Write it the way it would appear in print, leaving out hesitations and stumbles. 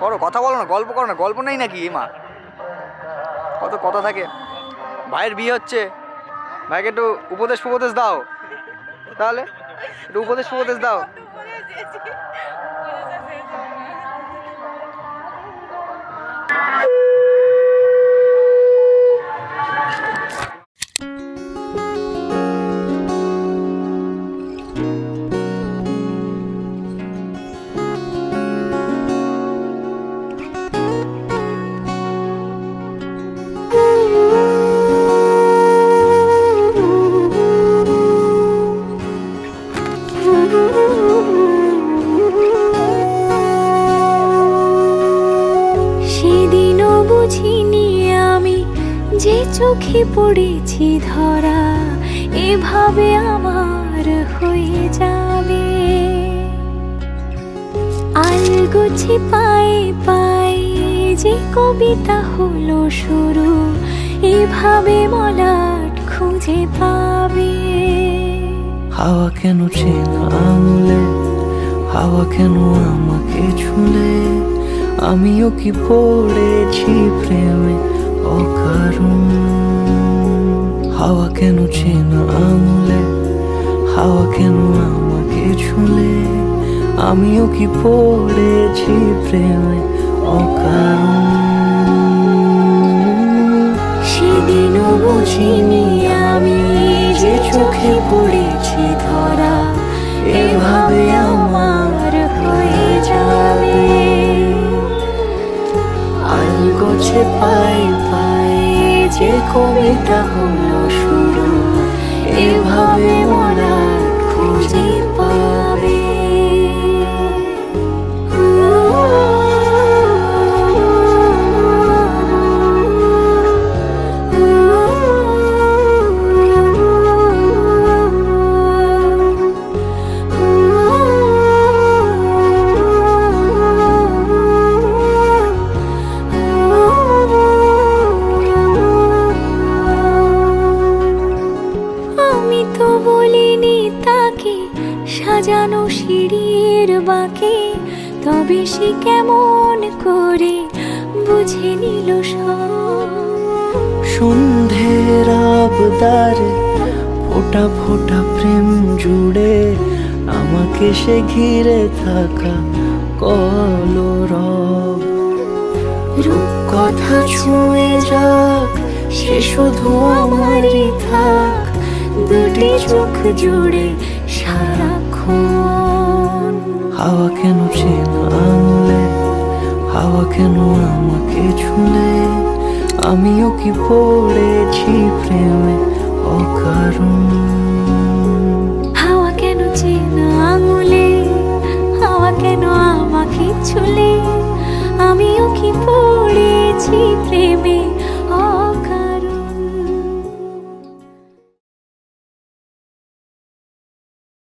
করো, কথা বলো না, গল্প করো না। গল্প নেই নাকি মা? কত কথা থাকে। ভাইয়ের বিয়ে হচ্ছে, ভাইকে একটু উপদেশ ফুপদেশ দাও। তাহলে একটু উপদেশ ফুপদেশ দাও। সেদিনও বুঝিনি আমি যে চোখে পড়েছি ধরা এভাবে আমার হয়ে যাবে। আলগোছে পায়ে পায়ে যে কবিতা হলো শুরু এভাবে মলাট খুঁজে পাবে। হাওয়া কেন চেনা আঙুলে, হাওয়া কেন আমাকে ছুলে, আমিও কি পড়েছি প্রেমে অকারণ। হাওয়া কেন চেনা আঙুলে, হাওয়া কেন আমাকে ছুলে, আমিও কি পড়েছি প্রেমে অকারণ। সেদিনও বুঝিনি আমি যে চোখে পড়েছি ধরা এভাবে আমার হয়ে যাবে। আলগোছে পায়ে পায়ে যে কবিতা হলো শুরু এভাবে মরা খুঁজে পাবে। আমি তো বলিনি তাকে সাজানো সিঁড়ির বাঁকে, তবে সে কেমন করে বুঝে নিল সব। সন্ধ্যের আবদারে ফোটা ফোটা প্রেম জুড়ে আমাকে সে ঘিরে থাকা কলরব। রূপকথা ছুঁয়ে যাক সে শুধু আমারই থাক, দুটি চোখ জুড়ে সারাক্ষণ। হাওয়া কেন চেনা আঙুলে, হাওয়া কেন আমাকে ছুলে, আমিও কি পড়েছি প্রেমে অকারণ। হাওয়া কেন চেনা আঙুলে, হাওয়া কেন আমাকে ছুলে, আমিও কি পড়েছি প্রেমে